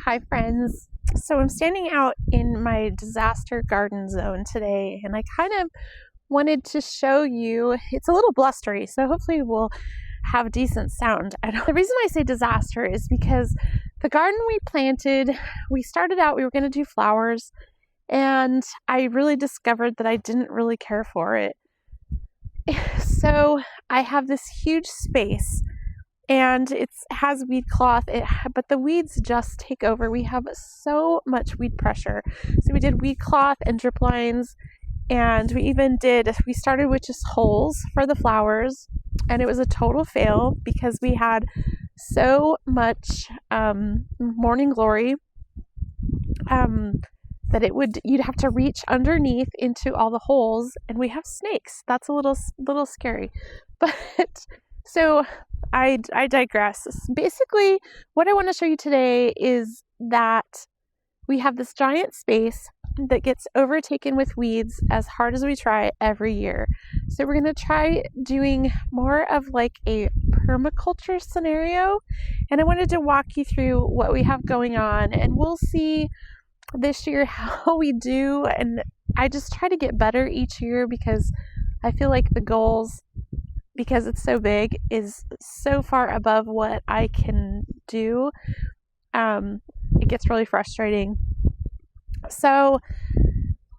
Hi friends. So I'm standing out in my disaster garden zone today, and I kind of wanted to show you, it's a little blustery, so hopefully we'll have decent sound. The reason I say disaster is because the garden we planted, we started out, we were going to do flowers, and I really discovered that I didn't really care for it. So I have this huge space and it has weed cloth, but the weeds just take over. We have so much weed pressure. So we did weed cloth and drip lines, and we started with just holes for the flowers, and it was a total fail because we had so much morning glory that you'd have to reach underneath into all the holes, and we have snakes. That's a little scary. But so I digress. Basically, what I want to show you today is that we have this giant space that gets overtaken with weeds as hard as we try every year. So we're going to try doing more of like a permaculture scenario, and I wanted to walk you through what we have going on, and we'll see this year how we do. And I just try to get better each year because I feel like the goals, because it's so big, is so far above what I can do. It gets really frustrating. So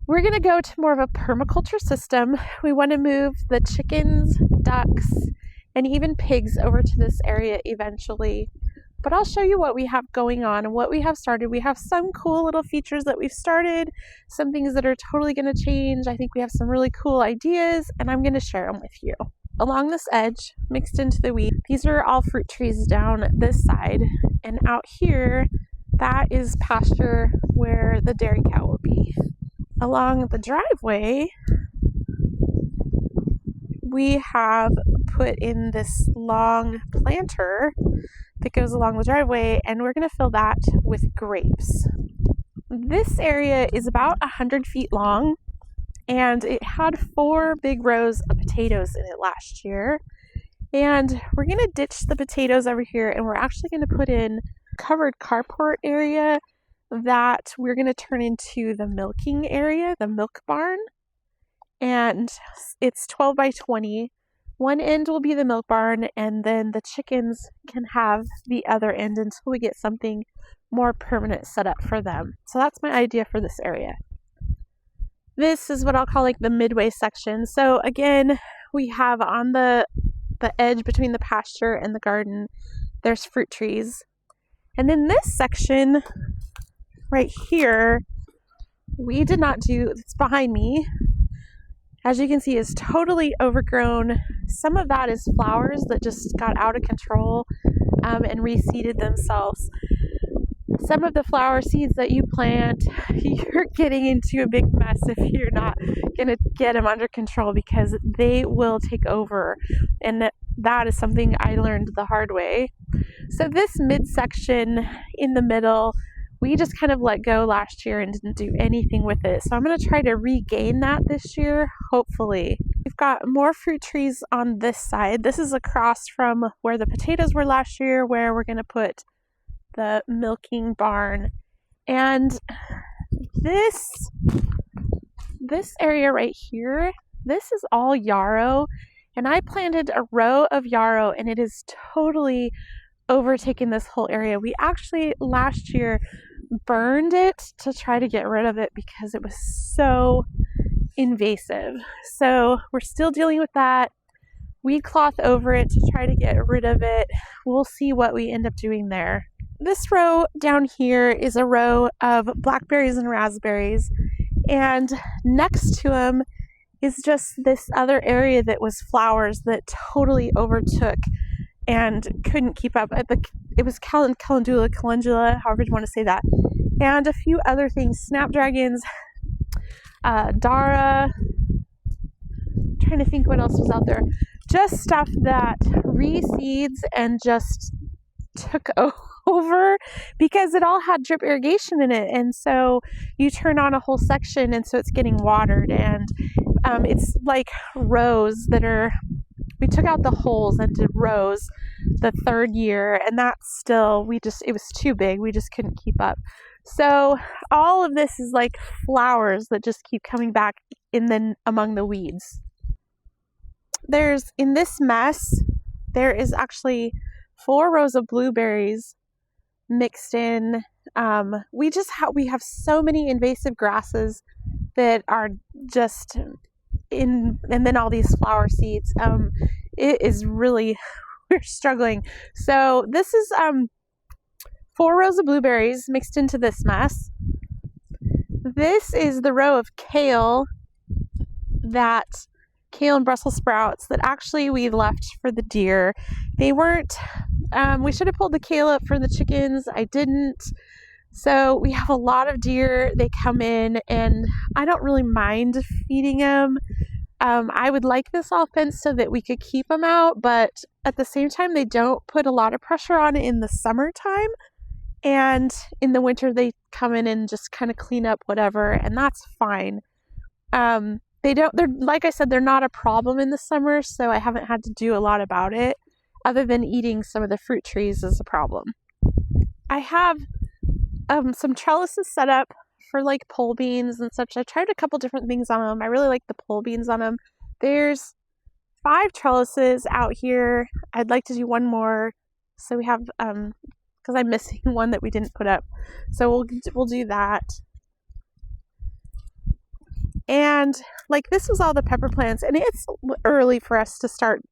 we're going to go to more of a permaculture system. We want to move the chickens, ducks, and even pigs over to this area eventually. But I'll show you what we have going on and what we have started. We have some cool little features that we've started, some things that are totally going to change. I think we have some really cool ideas, and I'm going to share them with you. Along this edge, mixed into the wheat, these are all fruit trees down this side, and out here, that is pasture where the dairy cow will be. Along the driveway, we have put in this long planter that goes along the driveway, and we're going to fill that with grapes. This area is about 100 feet long, and it had 4 big rows of potatoes in it last year. And we're going to ditch the potatoes over here, and we're actually going to put in a covered carport area that we're going to turn into the milking area, the milk barn. And it's 12 by 20. One end will be the milk barn, and then the chickens can have the other end until we get something more permanent set up for them. So that's my idea for this area. This is what I'll call like the midway section. So again, we have on the edge between the pasture and the garden, there's fruit trees. And then this section right here, we did not do, it's behind me, as you can see, is totally overgrown. Some of that is flowers that just got out of control and reseeded themselves. Some of the flower seeds that you plant, you're getting into a big mess if you're not going to get them under control, because they will take over. And that is something I learned the hard way. So this midsection in the middle, we just kind of let go last year and didn't do anything with it. So I'm going to try to regain that this year, hopefully. We've got more fruit trees on this side. This is across from where the potatoes were last year, where we're going to put the milking barn. And this area right here, this is all yarrow. And I planted a row of yarrow, and it is totally overtaken this whole area. We actually last year burned it to try to get rid of it because it was so invasive. So we're still dealing with that. Weed cloth over it to try to get rid of it. We'll see what we end up doing there. This row down here is a row of blackberries and raspberries, and next to them is just this other area that was flowers that totally overtook and couldn't keep up. It was calendula, however you want to say that, and a few other things, snapdragons, Dara, I'm trying to think what else was out there. Just stuff that reseeds and just took over because it all had drip irrigation in it. And so you turn on a whole section, and so it's getting watered, and it's like rows that are we took out the holes and did rows the third year, and that's still, it was too big. We just couldn't keep up. So all of this is like flowers that just keep coming back among the weeds. In this mess, there is actually 4 rows of blueberries mixed in. We have so many invasive grasses that are just in, and then all these flower seeds. It is really, we're struggling. So this is 4 rows of blueberries mixed into this mess. This is the row of kale and Brussels sprouts that actually we left for the deer. They weren't, we should have pulled the kale up for the chickens. I didn't. So we have a lot of deer. They come in, and I don't really mind feeding them. I would like this all fenced so that we could keep them out, but at the same time, they don't put a lot of pressure on it in the summertime. And in the winter, they come in and just kind of clean up whatever, and that's fine. They're, like I said, they're not a problem in the summer, so I haven't had to do a lot about it, other than eating some of the fruit trees is a problem. I have some trellises set up for like pole beans and such. I tried a couple different things on them. I really like the pole beans on them. There's 5 trellises out here. I'd like to do one more. So we have, because I'm missing one that we didn't put up. So we'll do that. And like this was all the pepper plants, and it's early for us to start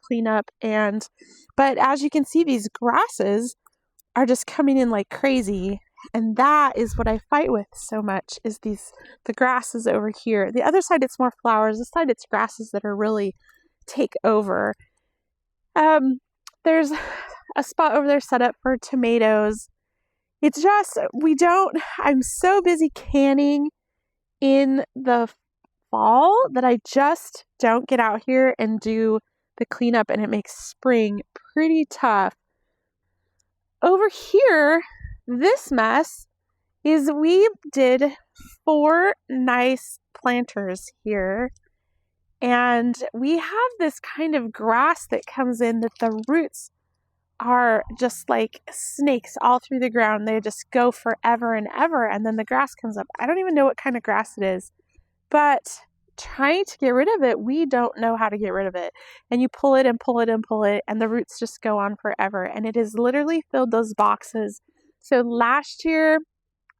clean up. But as you can see, these grasses are just coming in like crazy. And that is what I fight with so much, is the grasses over here. The other side, it's more flowers. This side, it's grasses that are really take over. There's a spot over there set up for tomatoes. It's just, I'm so busy canning in the fall that I just don't get out here and do the cleanup, and it makes spring pretty tough. Over here, this mess is we did 4 nice planters here, and we have this kind of grass that comes in that the roots are just like snakes all through the ground. They just go forever and ever, and then the grass comes up. I don't even know what kind of grass it is, but trying to get rid of it, we don't know how to get rid of it. And you pull it and pull it and pull it, and the roots just go on forever, and it has literally filled those boxes. So last year,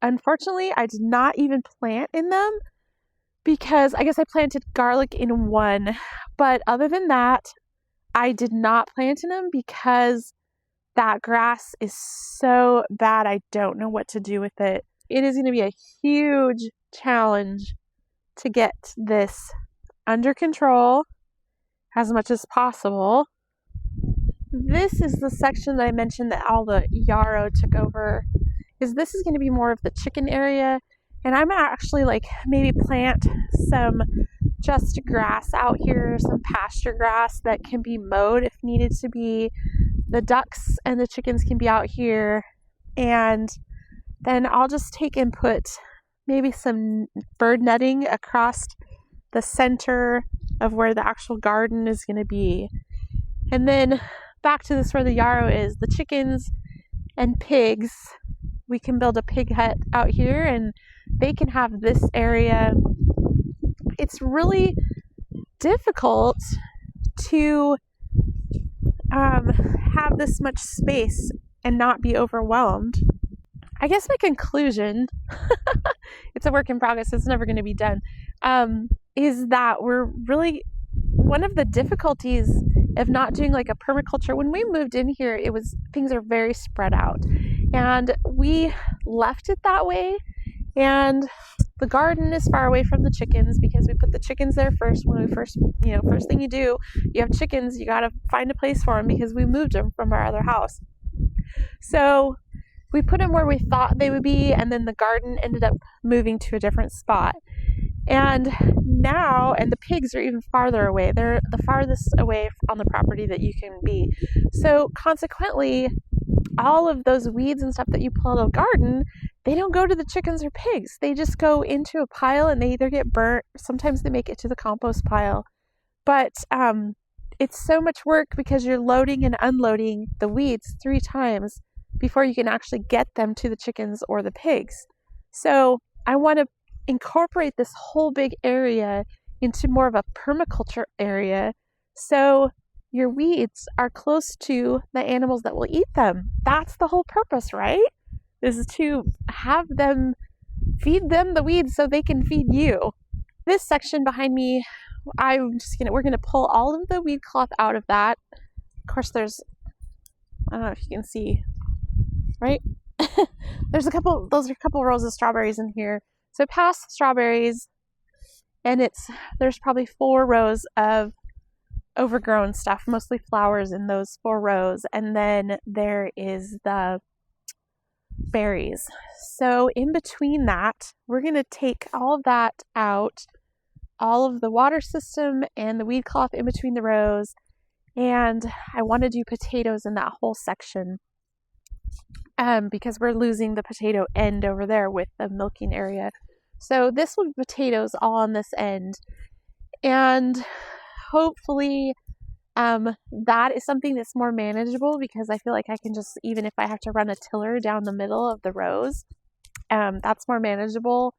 unfortunately, I did not even plant in them, because I guess I planted garlic in one, but other than that, I did not plant in them because that grass is so bad. I don't know what to do with it. It is going to be a huge challenge to get this under control as much as possible. This is the section that I mentioned that all the yarrow took over, because this is going to be more of the chicken area, and I'm gonna actually like maybe plant some just grass out here, some pasture grass that can be mowed if needed to be. The ducks and the chickens can be out here, and then I'll just take and put maybe some bird netting across the center of where the actual garden is going to be. And then back to this where the yarrow is, the chickens and pigs, we can build a pig hut out here and they can have this area. It's really difficult to have this much space and not be overwhelmed. I guess my conclusion, it's a work in progress, it's never going to be done, is that we're really, one of the difficulties of not doing like a permaculture, when we moved in here, things are very spread out, and we left it that way, and the garden is far away from the chickens because we put the chickens there first. When we first thing you do, you have chickens, you got to find a place for them because we moved them from our other house. So we put them where we thought they would be, and then the garden ended up moving to a different spot. And the pigs are even farther away. They're the farthest away on the property that you can be. So consequently, all of those weeds and stuff that you pull out of the garden, they don't go to the chickens or pigs. They just go into a pile and they either get burnt, sometimes they make it to the compost pile. But it's so much work because you're loading and unloading the weeds 3 times before you can actually get them to the chickens or the pigs. So I want to incorporate this whole big area into more of a permaculture area, so your weeds are close to the animals that will eat them. That's the whole purpose, right? Is to have them, feed them the weeds so they can feed you. This section behind me, we're gonna pull all of the weed cloth out of that. Of course, I don't know if you can see, right? Those are a couple rows of strawberries in here. So past strawberries, and there's probably 4 rows of overgrown stuff, mostly flowers in those 4 rows, and then there is the berries. So in between that, we're going to take all of that out, all of the water system and the weed cloth in between the rows, and I want to do potatoes in that whole section, because we're losing the potato end over there with the milking area. So this will be potatoes all on this end, and hopefully that is something that's more manageable, because I feel like I can just, even if I have to run a tiller down the middle of the rows, that's more manageable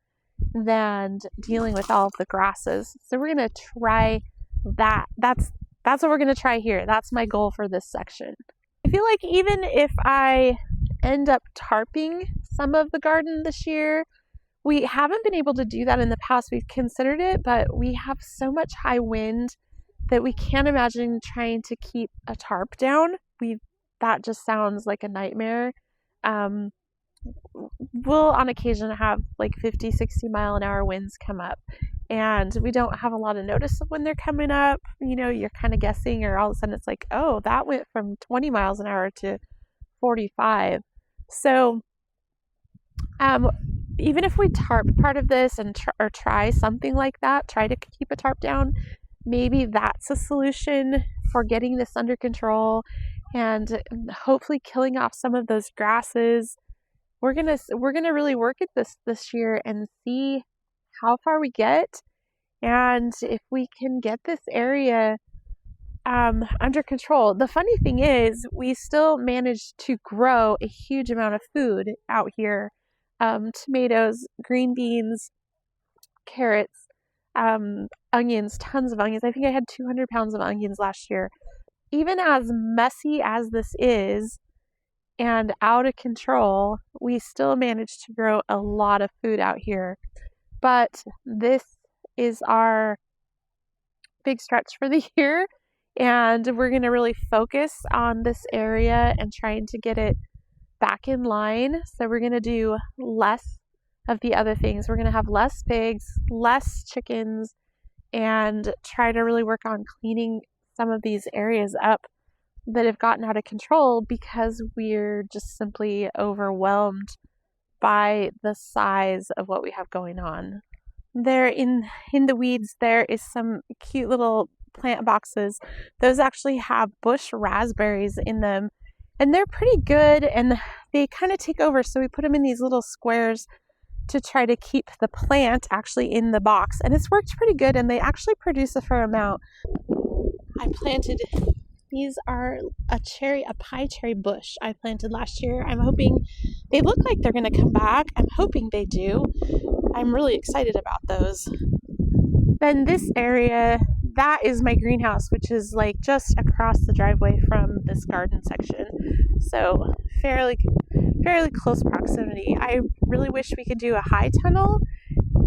than dealing with all of the grasses. So we're going to try that. That's what we're going to try here. That's my goal for this section. I feel like even if I end up tarping some of the garden this year, we haven't been able to do that in the past. We've considered it, but we have so much high wind that we can't imagine trying to keep a tarp down. That just sounds like a nightmare. We'll on occasion have like 50, 60 mile an hour winds come up, and we don't have a lot of notice of when they're coming up. You know, you're kind of guessing, or all of a sudden it's like, oh, that went from 20 miles an hour to 45. So even if we tarp part of this or try something like that, try to keep a tarp down, maybe that's a solution for getting this under control and hopefully killing off some of those grasses. We're gonna really work at this year and see how far we get, and if we can get this area under control. The funny thing is, we still managed to grow a huge amount of food out here. Tomatoes, green beans, carrots, onions, tons of onions. I think I had 200 pounds of onions last year. Even as messy as this is and out of control, we still managed to grow a lot of food out here. But this is our big stretch for the year, and we're going to really focus on this area and trying to get it back in line. So we're going to do less of the other things. We're going to have less pigs, less chickens, and try to really work on cleaning some of these areas up that have gotten out of control because we're just simply overwhelmed by the size of what we have going on. There in the weeds, there is some cute little plant boxes. Those actually have bush raspberries in them, and they're pretty good, and they kind of take over. So we put them in these little squares to try to keep the plant actually in the box, and it's worked pretty good, and they actually produce a fair amount. I planted, these are a pie cherry bush I planted last year. I'm hoping, they look like they're going to come back. I'm hoping they do. I'm really excited about those. Then this area, that is my greenhouse, which is like just across the driveway from this garden section. So fairly close proximity. I really wish we could do a high tunnel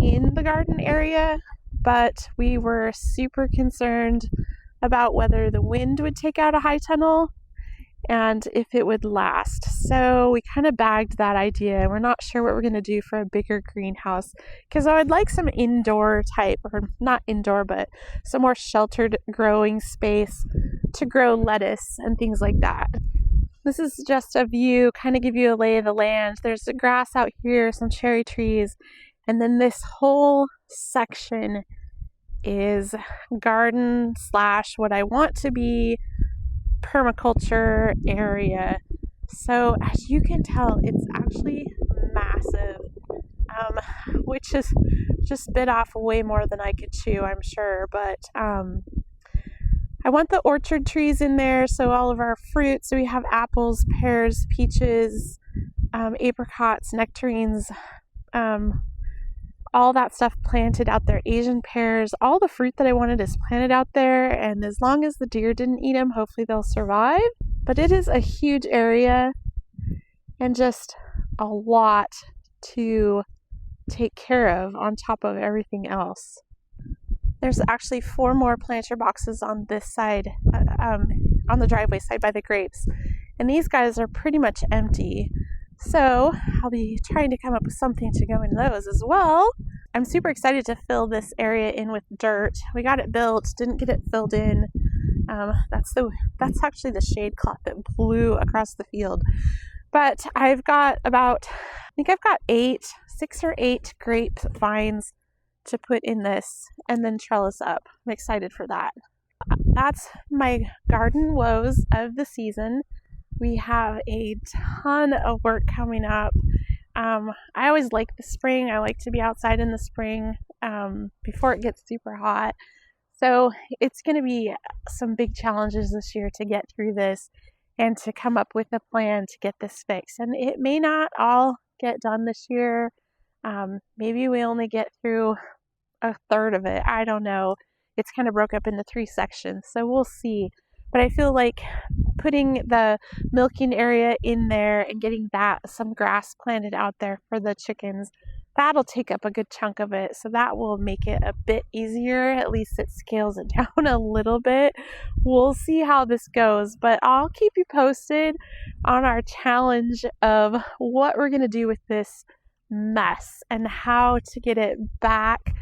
in the garden area, but we were super concerned about whether the wind would take out a high tunnel and if it would last. So we kind of bagged that idea. We're not sure what we're going to do for a bigger greenhouse, because I would like some indoor type, or not indoor, but some more sheltered growing space to grow lettuce and things like that. This is just a view, kind of give you a lay of the land. There's the grass out here, some cherry trees, and then this whole section is garden / what I want to be permaculture area. So as you can tell, it's actually massive, which is just bit off way more than I could chew, I'm sure. But I want the orchard trees in there, so all of our fruits. So we have apples, pears, peaches, apricots, nectarines, all that stuff planted out there. Asian pears, all the fruit that I wanted is planted out there, and as long as the deer didn't eat them, hopefully they'll survive. But it is a huge area and just a lot to take care of on top of everything else. There's actually 4 more planter boxes on this side, on the driveway side by the grapes, and these guys are pretty much empty. So I'll be trying to come up with something to go in those as well. I'm super excited to fill this area in with dirt. We got it built, didn't get it filled in. That's actually the shade cloth that blew across the field. But I've got about, I think I've got 6 or 8 grape vines to put in this and then trellis up. I'm excited for that. That's my garden woes of the season. We have a ton of work coming up. I always like the spring. I like to be outside in the spring before it gets super hot. So it's going to be some big challenges this year to get through this and to come up with a plan to get this fixed. And it may not all get done this year. Maybe we only get through a third of it. I don't know. It's kind of broke up into 3 sections, so we'll see. But I feel like putting the milking area in there and getting some grass planted out there for the chickens, that'll take up a good chunk of it. So that will make it a bit easier. At least it scales it down a little bit. We'll see how this goes, but I'll keep you posted on our challenge of what we're going to do with this mess and how to get it back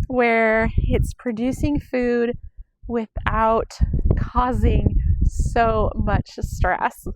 where it's producing food without causing so much stress.